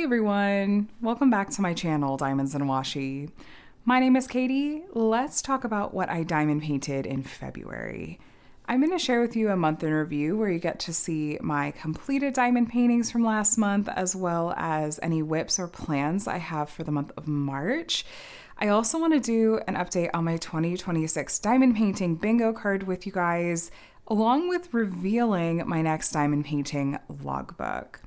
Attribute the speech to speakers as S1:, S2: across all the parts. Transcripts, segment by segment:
S1: everyone, welcome back to my channel, Diamonds and Washi. My name is Katie. Let's talk about what I diamond painted in February. I'm going to share with you a month in review where you get to see my completed diamond paintings from last month, as well as any WIPs or plans I have for the month of March. I also want to do an update on my 2026 diamond painting bingo card with you guys, along with revealing my next diamond painting logbook.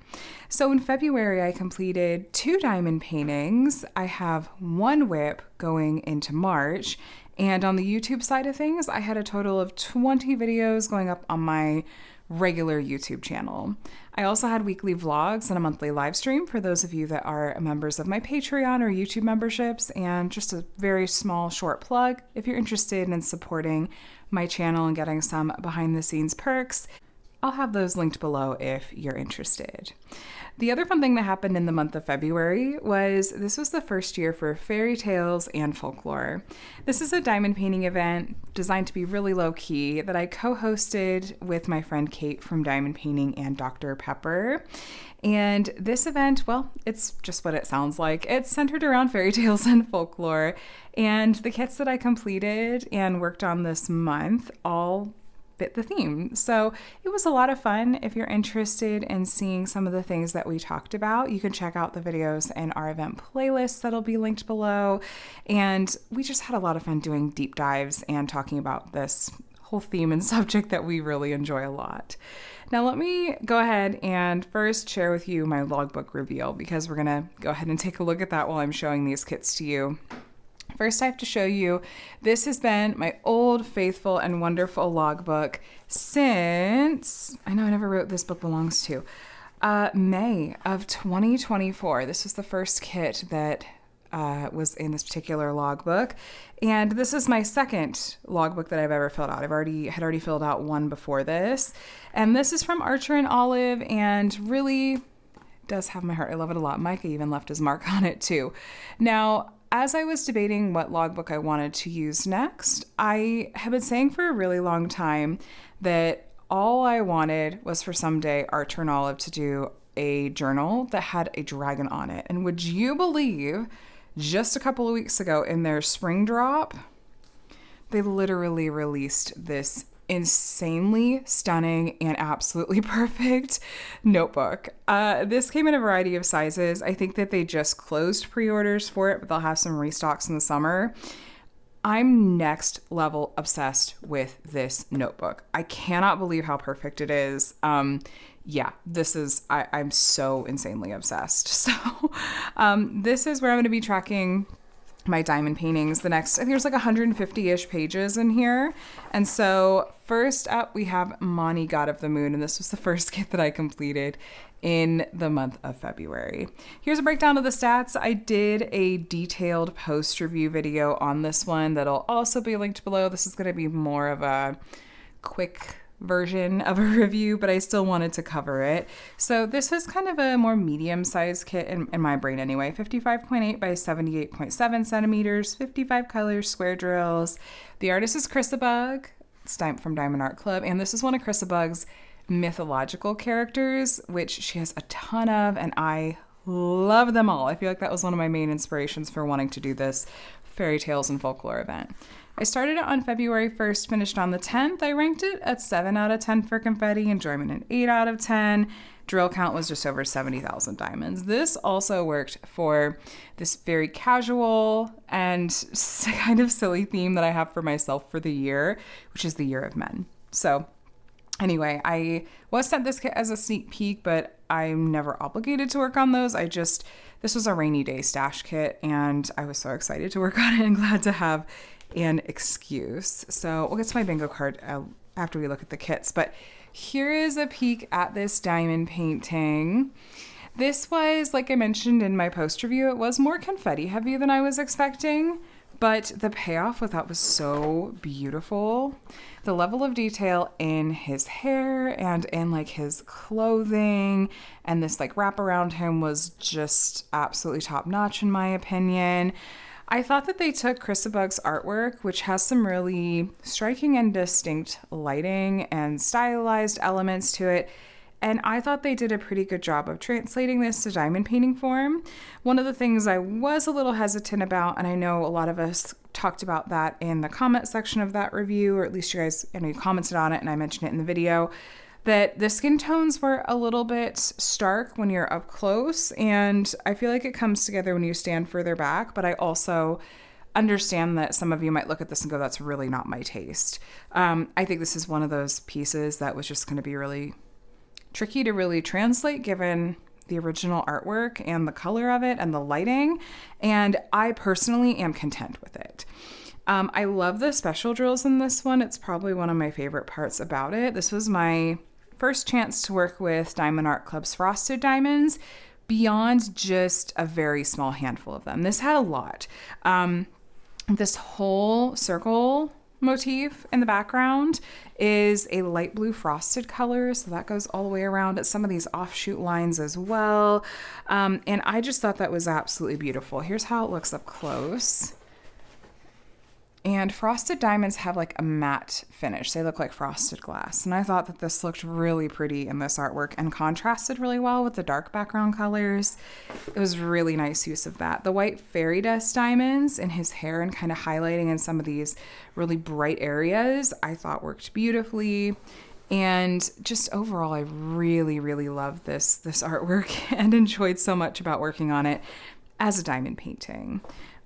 S1: So in February, I completed 2 diamond paintings. I have 1 WIP going into March. And on the YouTube side of things, I had a total of 20 videos going up on my regular YouTube channel. I also had weekly vlogs and a monthly live stream for those of you that are members of my Patreon or YouTube memberships, and just a very small short plug if you're interested in supporting my channel and getting some behind the scenes perks. I'll have those linked below if you're interested. The other fun thing that happened in the month of February was this was the first year for Fairy Tales and Folklore. This is a diamond painting event designed to be really low key that I co-hosted with my friend Kate from Diamond Painting and Dr. Pepper. And this event, well, it's just what it sounds like. It's centered around fairy tales and folklore. And the kits that I completed and worked on this month all fit the theme. So it was a lot of fun. If you're interested in seeing some of the things that we talked about, you can check out the videos in our event playlist that'll be linked below. And we just had a lot of fun doing deep dives and talking about this whole theme and subject that we really enjoy a lot. Now let me go ahead and first share with you my logbook reveal, because we're gonna go ahead and take a look at that while I'm showing these kits to you. First, I have to show you, this has been my old, faithful, and wonderful logbook since, I know I never wrote this book belongs to, May of 2024. This was the first kit that was in this particular logbook. And this is my second logbook that I've ever filled out. Had already filled out one before this. And this is from Archer and Olive, and really does have my heart. I love it a lot. Micah even left his mark on it too. Now, as I was debating what logbook I wanted to use next, I have been saying for a really long time that all I wanted was for someday Archer and Olive to do a journal that had a dragon on it. And would you believe, just a couple of weeks ago in their spring drop, they literally released this insanely stunning and absolutely perfect notebook. This came in a variety of sizes. I think that they just closed pre-orders for it, but they'll have some restocks in the summer. I'm next level obsessed with this notebook. I cannot believe how perfect it is. Yeah, this is, I'm so insanely obsessed. So this is where I'm going to be tracking my diamond paintings. The next, I think there's like 150-ish pages in here. And so first up, we have Mani, God of the Moon. And this was the first kit that I completed in the month of February. Here's a breakdown of the stats. I did a detailed post-review video on this one that'll also be linked below. This is going to be more of a quick version of a review, but I still wanted to cover it. So this was kind of a more medium-sized kit in my brain anyway. 55.8 by 78.7 centimeters, 55 colors, square drills. The artist is Chrisabug. It's from Diamond Art Club, and this is one of Chrisabug's mythological characters, which she has a ton of, and I love them all. I feel like that was one of my main inspirations for wanting to do this fairy tales and folklore event. I started it on February 1st, finished on the 10th. I ranked it at 7 out of 10 for confetti, enjoyment an 8 out of 10. Drill count was just over 70,000 diamonds. This also worked for this very casual and kind of silly theme that I have for myself for the year, which is the Year of Men. So anyway, I was sent this kit as a sneak peek, but I'm never obligated to work on those. This was a rainy day stash kit, and I was so excited to work on it and glad to have an excuse. So we'll get to my bingo card after we look at the kits, but here is a peek at this diamond painting. This was, like I mentioned in my post review, it was more confetti heavy than I was expecting, but the payoff with that was so beautiful. The level of detail in his hair and in like his clothing and this like wrap around him was just absolutely top notch in my opinion. I thought that they took Chrisabug's artwork, which has some really striking and distinct lighting and stylized elements to it, and I thought they did a pretty good job of translating this to diamond painting form. One of the things I was a little hesitant about, and I know a lot of us talked about that in the comment section of that review, or at least you guys, I know you commented on it and I mentioned it in the video, that the skin tones were a little bit stark when you're up close, and I feel like it comes together when you stand further back, but I also understand that some of you might look at this and go, that's really not my taste. I think this is one of those pieces that was just going to be really tricky to really translate given the original artwork and the color of it and the lighting, and I personally am content with it. I love the special drills in this one. It's probably one of my favorite parts about it. This was my first chance to work with Diamond Art Club's frosted diamonds beyond just a very small handful of them. This had a lot. This whole circle motif in the background is a light blue frosted color, so that goes all the way around at some of these offshoot lines as well. And I just thought that was absolutely beautiful. Here's how it looks up close. And frosted diamonds have like a matte finish. They look like frosted glass. And I thought that this looked really pretty in this artwork and contrasted really well with the dark background colors. It was really nice use of that. The white fairy dust diamonds in his hair and kind of highlighting in some of these really bright areas, I thought worked beautifully. And just overall, I really, really loved this artwork and enjoyed so much about working on it as a diamond painting.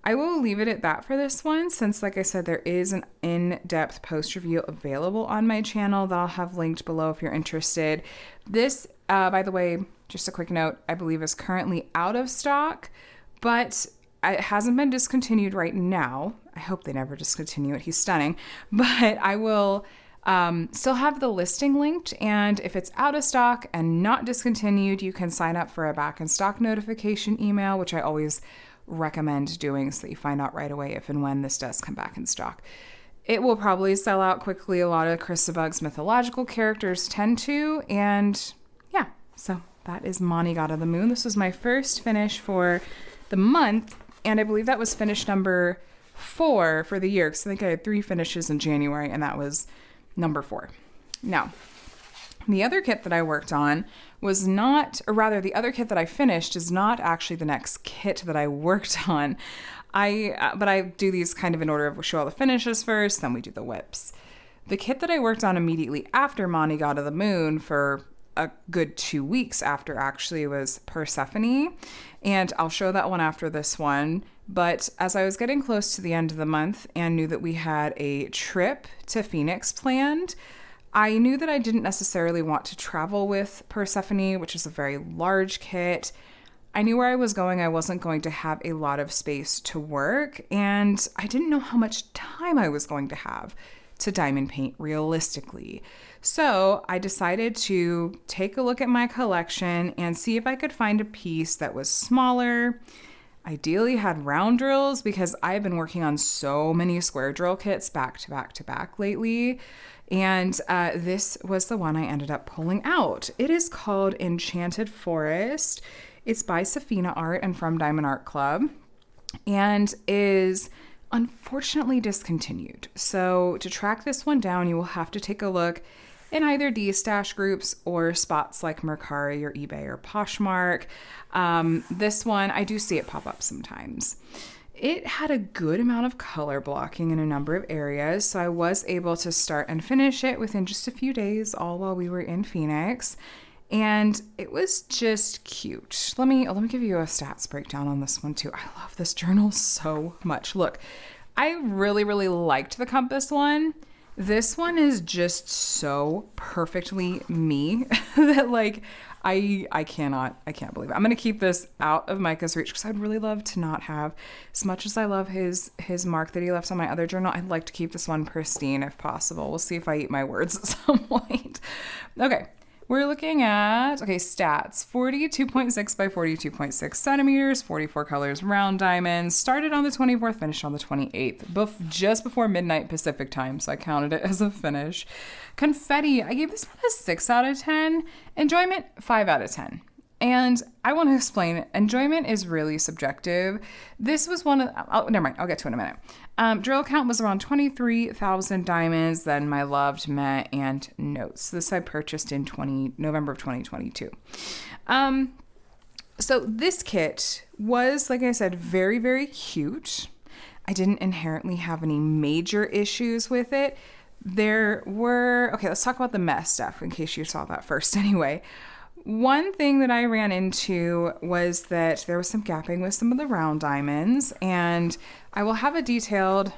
S1: I will leave it at that for this one, since, like I said, there is an in-depth post review available on my channel that I'll have linked below if you're interested. This, by the way, just a quick note, I believe is currently out of stock, but it hasn't been discontinued right now. I hope they never discontinue it. He's stunning. But I will still have the listing linked, and if it's out of stock and not discontinued, you can sign up for a back in stock notification email, which I always recommend doing so that you find out right away if and when this does come back in stock. It will probably sell out quickly. A lot of Chris Bug's mythological characters tend to, and yeah, so that is Mani God of the Moon. This was my first finish for the month, and I believe that was finish number 4 for the year, because I think I had 3 finishes in January, and that was number 4. Now, the other kit that I worked on was not, or rather the other kit that I finished is not actually the next kit that I worked on. But I do these kind of in order of show all the finishes first, then we do the WIPs. The kit that I worked on immediately after Mani God of the Moon for a good 2 weeks after actually was Persephone, and I'll show that one after this one. But as I was getting close to the end of the month and knew that we had a trip to Phoenix planned, I knew that I didn't necessarily want to travel with Persephone, which is a very large kit. I knew where I was going. I wasn't going to have a lot of space to work, and I didn't know how much time I was going to have to diamond paint realistically. So I decided to take a look at my collection and see if I could find a piece that was smaller, ideally had round drills, because I've been working on so many square drill kits back to back to back lately. And this was the one I ended up pulling out. It is called Enchanted Forest. It's by Saphina Art and from Diamond Art Club, and is unfortunately discontinued. So to track this one down, you will have to take a look in either destash groups or spots like Mercari or eBay or Poshmark. This one, I do see it pop up sometimes. It had a good amount of color blocking in a number of areas, so I was able to start and finish it within just a few days, all while we were in Phoenix, and it was just cute. Let me give you a stats breakdown on this one too. I love this journal so much. Look, I really, really liked the compass one. This one is just so perfectly me that like I can't believe it. I'm gonna keep this out of Micah's reach because I'd really love to not have, as much as I love his mark that he left on my other journal, I'd like to keep this one pristine if possible. We'll see if I eat my words at some point. Okay. We're looking at, stats, 42.6 by 42.6 centimeters, 44 colors, round diamonds, started on the 24th, finished on the 28th, just before midnight Pacific time, so I counted it as a finish. Confetti, I gave this one a 6 out of 10. Enjoyment, 5 out of 10. And I want to explain, enjoyment is really subjective. This was one of, oh, never mind, I'll get to it in a minute. Drill count was around 23,000 diamonds, then my loved, met, and notes. This I purchased in November of 2022. So this kit was, like I said, very, very cute. I didn't inherently have any major issues with it. Okay, let's talk about the mess stuff in case you saw that first anyway. One thing that I ran into was that there was some gapping with some of the round diamonds, and I will have a detailed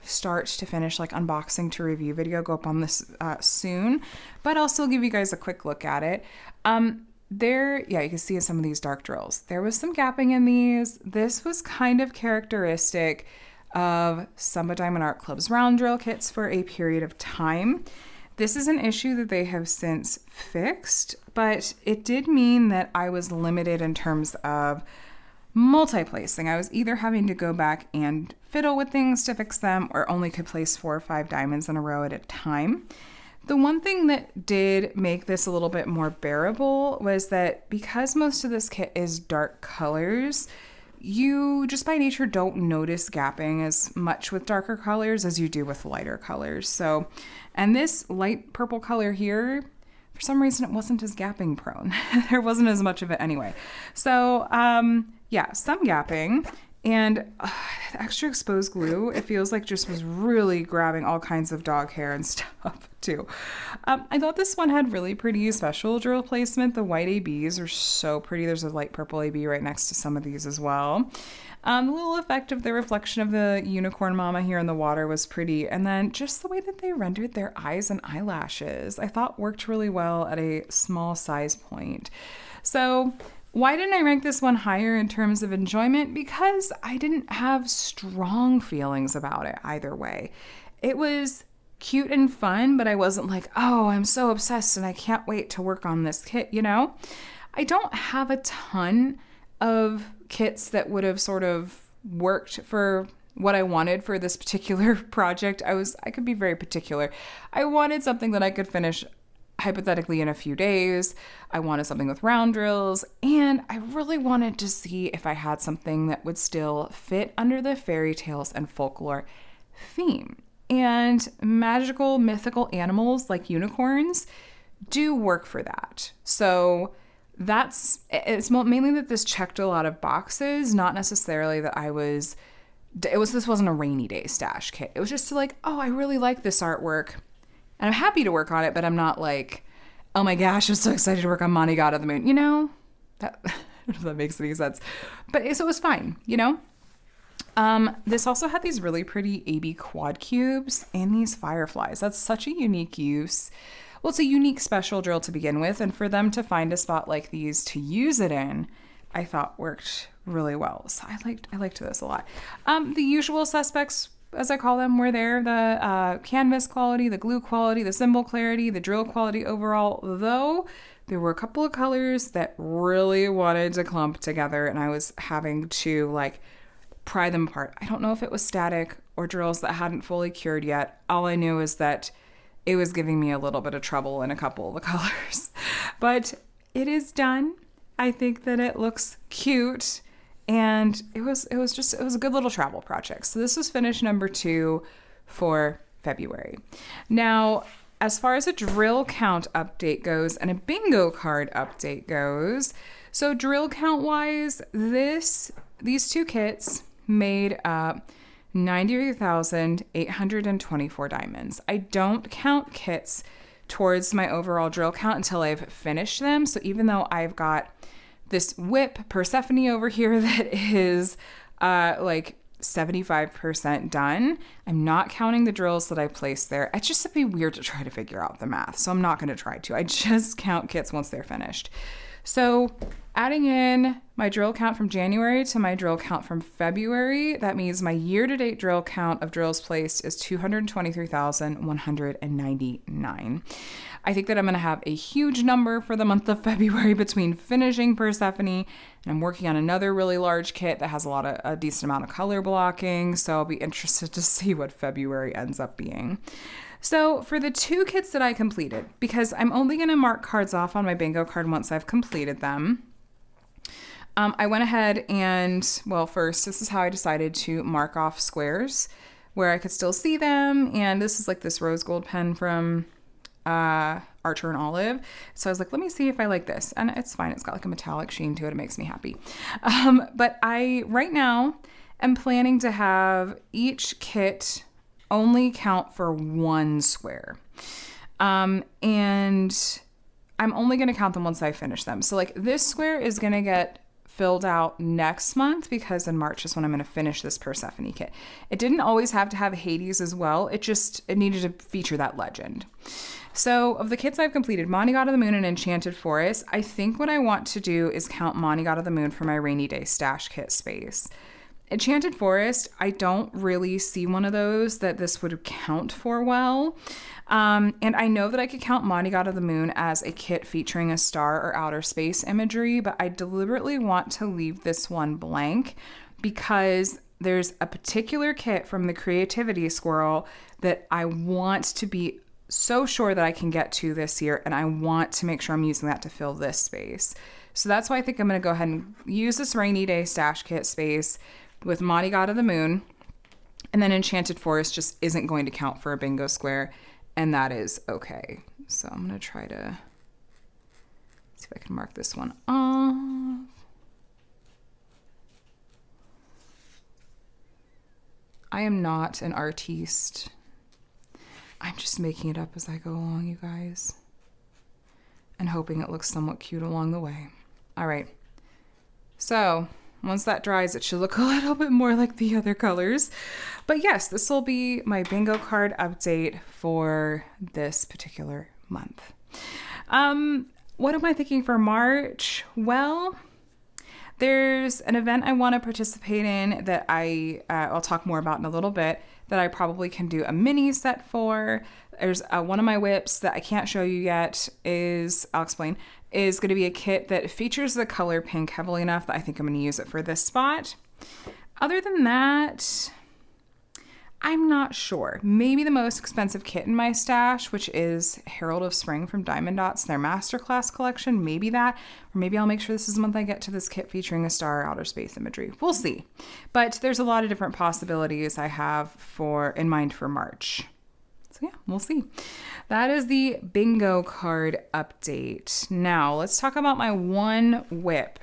S1: start to finish like unboxing to review video go up on this soon, but I'll still give you guys a quick look at it. You can see some of these dark drills. There was some gapping in these. This was kind of characteristic of some of Diamond Art Club's round drill kits for a period of time. This is an issue that they have since fixed, but it did mean that I was limited in terms of multi-placing. I was either having to go back and fiddle with things to fix them or only could place 4 or 5 diamonds in a row at a time. The one thing that did make this a little bit more bearable was that because most of this kit is dark colors, you just by nature don't notice gapping as much with darker colors as you do with lighter colors. So, and this light purple color here, for some reason it wasn't as gapping prone. There wasn't as much of it anyway. So, yeah, some gapping. And the extra exposed glue, it feels like just was really grabbing all kinds of dog hair and stuff too. I thought this one had really pretty special drill placement. The white ABs are so pretty. There's a light purple AB right next to some of these as well. The little effect of the reflection of the unicorn mama here in the water was pretty. And then just the way that they rendered their eyes and eyelashes, I thought worked really well at a small size point. So why didn't I rank this one higher in terms of enjoyment? Because I didn't have strong feelings about it either way. It was cute and fun, but I wasn't like, oh, I'm so obsessed and I can't wait to work on this kit, you know? I don't have a ton of kits that would have sort of worked for what I wanted for this particular project. I could be very particular. I wanted something that I could finish hypothetically in a few days. I wanted something with round drills, and I really wanted to see if I had something that would still fit under the fairy tales and folklore theme. And magical, mythical animals like unicorns do work for that. So it's mainly that this checked a lot of boxes, not necessarily that this wasn't a rainy day stash kit. It was just like, oh, I really like this artwork. And I'm happy to work on it, but I'm not like, oh my gosh, I'm so excited to work on Monty God of the Moon. You know, that, if that makes any sense. But so it was fine, you know? This also had these really pretty AB quad cubes and these fireflies. That's such a unique use. Well, it's a unique special drill to begin with. And for them to find a spot like these to use it in, I thought worked really well. So I liked this a lot. The usual suspects, as I call them, were there. The canvas quality, the glue quality, the symbol clarity, the drill quality overall, though there were a couple of colors that really wanted to clump together and I was having to like pry them apart. I don't know if it was static or drills that hadn't fully cured yet. All I knew is that it was giving me a little bit of trouble in a couple of the colors. But it is done. I think that it looks cute. And it was a good little travel project. So this was finish number 2 for February. Now, as far as a drill count update goes and a bingo card update goes, so drill count wise, these 2 kits made up 93,824 diamonds. I don't count kits towards my overall drill count until I've finished them. So even though I've got this WIP Persephone over here that is like 75% done, I'm not counting the drills that I placed there. It's just be weird to try to figure out the math, so I'm not going to try to. I just count kits once they're finished. So adding in my drill count from January to my drill count from February, that means my year-to-date drill count of drills placed is 223,199. I think that I'm going to have a huge number for the month of February between finishing Persephone and I'm working on another really large kit that has a decent amount of color blocking. So I'll be interested to see what February ends up being. So for the 2 kits that I completed, because I'm only going to mark cards off on my bingo card once I've completed them, I went ahead and, well, first, this is how I decided to mark off squares where I could still see them. And this is like this rose gold pen from Archer and Olive. So I was like, let me see if I like this. And it's fine. It's got like a metallic sheen to it. It makes me happy. But I, right now, am planning to have each kit only count for one square. And I'm only going to count them once I finish them. So like this square is going to get filled out next month because in March is when I'm going to finish this Persephone kit. It didn't always have to have Hades as well. It needed to feature that legend. So of the kits I've completed, Monty God of the Moon and Enchanted Forest, I think what I want to do is count Monty God of the Moon for my rainy day stash kit space. Enchanted Forest, I don't really see one of those that this would count for well. And I know that I could count Monty God of the Moon as a kit featuring a star or outer space imagery, but I deliberately want to leave this one blank because there's a particular kit from the Creativity Squirrel that I want to be so sure that I can get to this year, and I want to make sure I'm using that to fill this space. So that's why I think I'm going to go ahead and use this rainy day stash kit space with Monty God of the Moon, and then Enchanted Forest just isn't going to count for a bingo square, and that is okay. So I'm going to try to see if I can mark this one off. I am not an artiste. I'm just making it up as I go along, you guys, and hoping it looks somewhat cute along the way. All right. So once that dries, it should look a little bit more like the other colors. But yes, this will be my bingo card update for this particular month. What am I thinking for March? Well, there's an event I want to participate in that I'll talk more about in a little bit that I probably can do a mini set for. There's one of my WIPs that I can't show you yet I'll explain, is going to be a kit that features the color pink heavily enough that I think I'm going to use it for this spot. Other than that, I'm not sure. Maybe the most expensive kit in my stash, which is Herald of Spring from Diamond Dots, their Masterclass collection. Maybe that, or maybe I'll make sure this is the month I get to this kit featuring a star outer space imagery. We'll see. But there's a lot of different possibilities I have in mind for March. So yeah, we'll see. That is the bingo card update. Now let's talk about my one WIP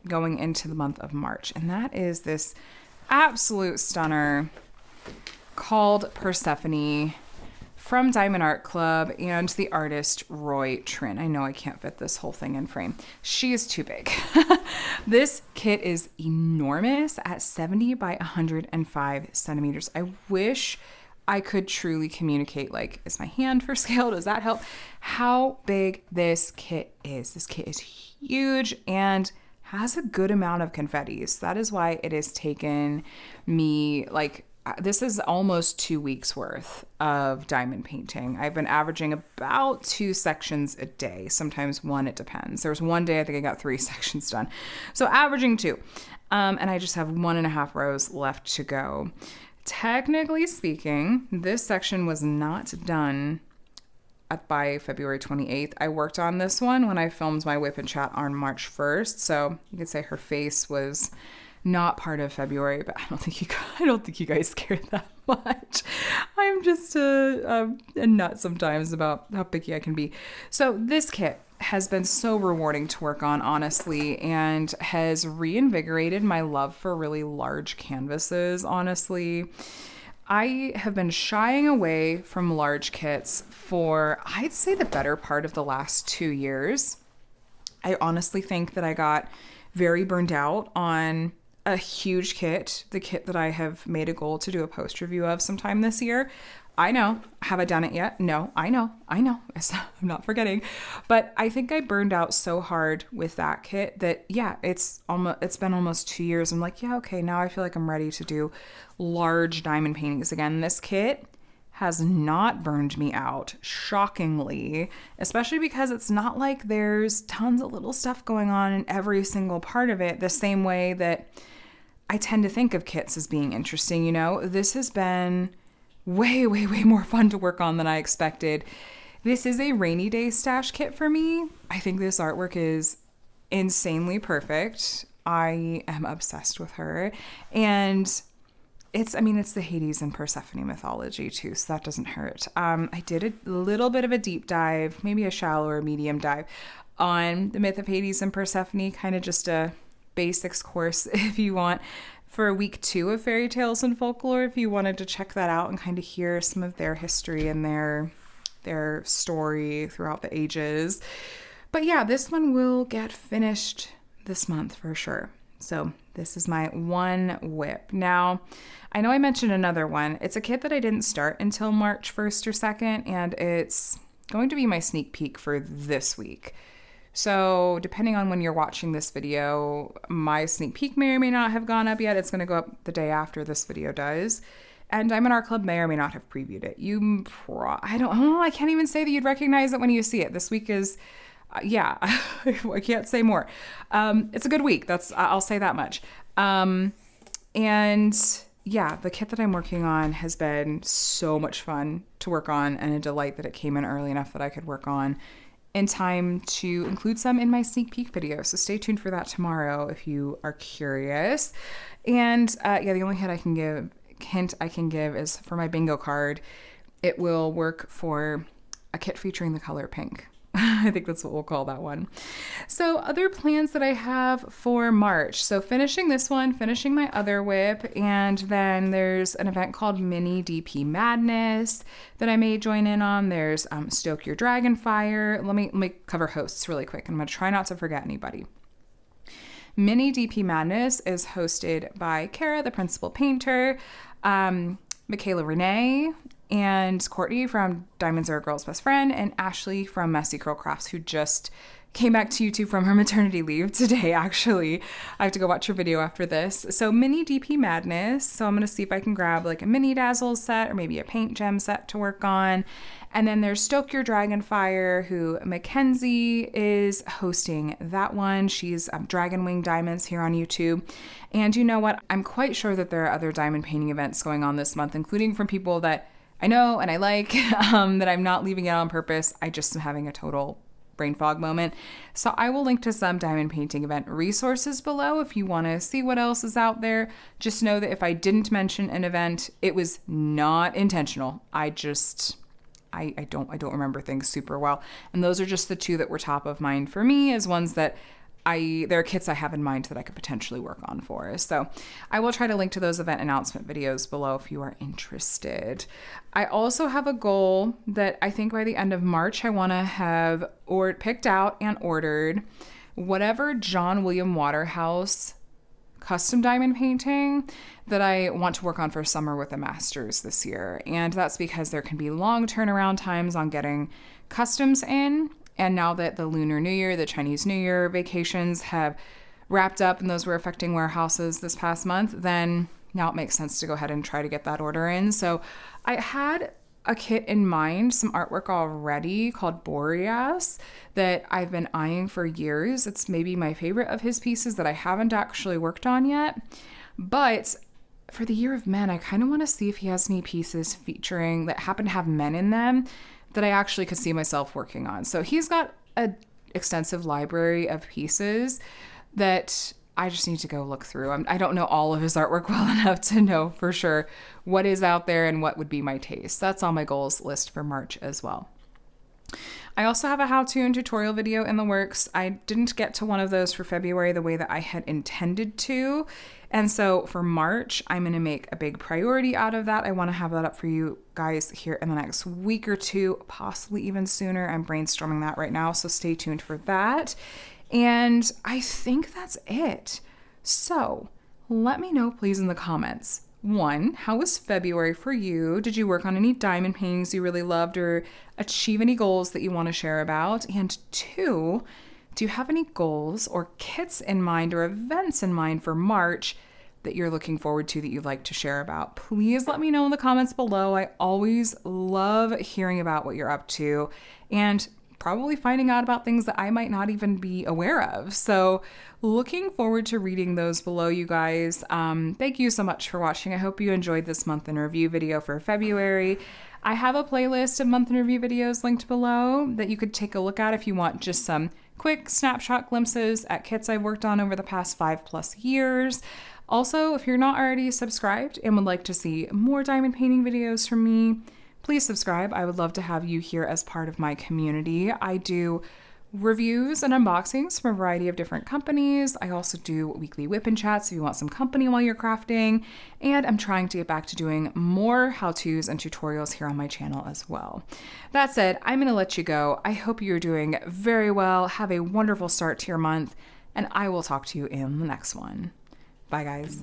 S1: going into the month of March. And that is this absolute stunner called Persephone from Diamond Art Club and the artist Roy Trinh. I know I can't fit this whole thing in frame. She is too big. This kit is enormous at 70 by 105 centimeters. I wish I could truly communicate, like, is my hand for scale? Does that help? How big this kit is. This kit is huge and has a good amount of confettis. That is why it has taken me, this is almost 2 weeks worth of diamond painting. I've been averaging about 2 sections a day. Sometimes 1, it depends. There was one day I think I got 3 sections done. So averaging 2. And I just have 1.5 rows left to go. Technically speaking, this section was not done by February 28th. I worked on this one when I filmed my WIP and chat on March 1st. So you could say her face was not part of February, but I don't think you guys care that much. I'm just a nut sometimes about how picky I can be. So this kit has been so rewarding to work on, honestly, and has reinvigorated my love for really large canvases, honestly. I have been shying away from large kits for, I'd say, the better part of the last 2 years. I honestly think that I got very burned out on a huge kit, the kit that I have made a goal to do a post review of sometime this year. I know. Have I done it yet? No, I know. I'm not forgetting. But I think I burned out so hard with that kit that, yeah, it's been almost 2 years. I'm like, yeah, okay, now I feel like I'm ready to do large diamond paintings again. This kit has not burned me out, shockingly, especially because it's not like there's tons of little stuff going on in every single part of it, the same way that I tend to think of kits as being interesting, you know? This has been way, way, way more fun to work on than I expected. This is a rainy day stash kit for me. I think this artwork is insanely perfect. I am obsessed with her. And it's the Hades and Persephone mythology too, so that doesn't hurt. I did a little bit of a deep dive, maybe a shallow or medium dive on the myth of Hades and Persephone, kind of just a basics course if you want, for week 2 of Fairy Tales and Folklore, if you wanted to check that out and kind of hear some of their history and their story throughout the ages. But yeah, this one will get finished this month for sure. So this is my one WIP. Now, I know I mentioned another one. It's a kit that I didn't start until March 1st or 2nd, and it's going to be my sneak peek for this week. So depending on when you're watching this video, my sneak peek may or may not have gone up yet. It's going to go up the day after this video does. And Diamond Art Club may or may not have previewed it. I can't even say that you'd recognize it when you see it. This week is, I can't say more. It's a good week. I'll say that much. And yeah, the kit that I'm working on has been so much fun to work on, and a delight that it came in early enough that I could work on in time to include some in my sneak peek video. So stay tuned for that tomorrow if you are curious. And the only hint I can give is for my bingo card. It will work for a kit featuring the color pink. I think that's what we'll call that one. So other plans that I have for March. So finishing this one, finishing my other WIP, and then there's an event called Mini DP Madness that I may join in on. There's Stoke Your Dragon Fire. Let me cover hosts really quick. I'm going to try not to forget anybody. Mini DP Madness is hosted by Kara, the principal painter, Michaela Renee, and Courtney from Diamonds Are a Girl's Best Friend, and Ashley from Messy Curl Crafts, who just came back to YouTube from her maternity leave today, actually. I have to go watch her video after this. So Mini DP Madness. So I'm going to see if I can grab like a mini dazzle set or maybe a paint gem set to work on. And then there's Stoke Your Dragon Fire, who Mackenzie is hosting that one. She's Dragon Wing Diamonds here on YouTube. And you know what? I'm quite sure that there are other diamond painting events going on this month, including from people that I know and I like, that I'm not leaving it on purpose. I just am having a total brain fog moment. So I will link to some diamond painting event resources below if you want to see what else is out there. Just know that if I didn't mention an event, it was not intentional. I don't remember things super well. And those are just the two that were top of mind for me as ones that there are kits I have in mind that I could potentially work on for us. So I will try to link to those event announcement videos below if you are interested. I also have a goal that I think by the end of March, I want to have picked out and ordered whatever John William Waterhouse custom diamond painting that I want to work on for summer with the masters this year. And that's because there can be long turnaround times on getting customs in. And now that the Lunar New Year, the Chinese New Year vacations have wrapped up and those were affecting warehouses this past month, then now it makes sense to go ahead and try to get that order in. So I had a kit in mind, some artwork already called Boreas that I've been eyeing for years. It's maybe my favorite of his pieces that I haven't actually worked on yet. But for the Year of Men, I kind of want to see if he has any pieces featuring that happen to have men in them that I actually could see myself working on. So he's got an extensive library of pieces that I just need to go look through. I don't know all of his artwork well enough to know for sure what is out there and what would be my taste. That's on my goals list for March as well. I also have a how-to and tutorial video in the works. I didn't get to one of those for February the way that I had intended to. And so for March, I'm going to make a big priority out of that. I want to have that up for you guys here in the next week or two, possibly even sooner. I'm brainstorming that right now, so stay tuned for that. And I think that's it. So let me know, please, in the comments. 1, how was February for you? Did you work on any diamond paintings you really loved or achieve any goals that you want to share about? And 2, do you have any goals or kits in mind or events in mind for March that you're looking forward to that you'd like to share about? Please let me know in the comments below. I always love hearing about what you're up to and probably finding out about things that I might not even be aware of. So looking forward to reading those below, you guys. Thank you so much for watching. I hope you enjoyed this month in review video for February. I have a playlist of month in review videos linked below that you could take a look at if you want just some quick snapshot glimpses at kits I've worked on over the past 5+ years. Also, if you're not already subscribed and would like to see more diamond painting videos from me, please subscribe. I would love to have you here as part of my community. I do reviews and unboxings from a variety of different companies. I also do weekly WIP and chats if you want some company while you're crafting. And I'm trying to get back to doing more how-tos and tutorials here on my channel as well. That said, I'm going to let you go. I hope you're doing very well. Have a wonderful start to your month, and I will talk to you in the next one. Bye, guys.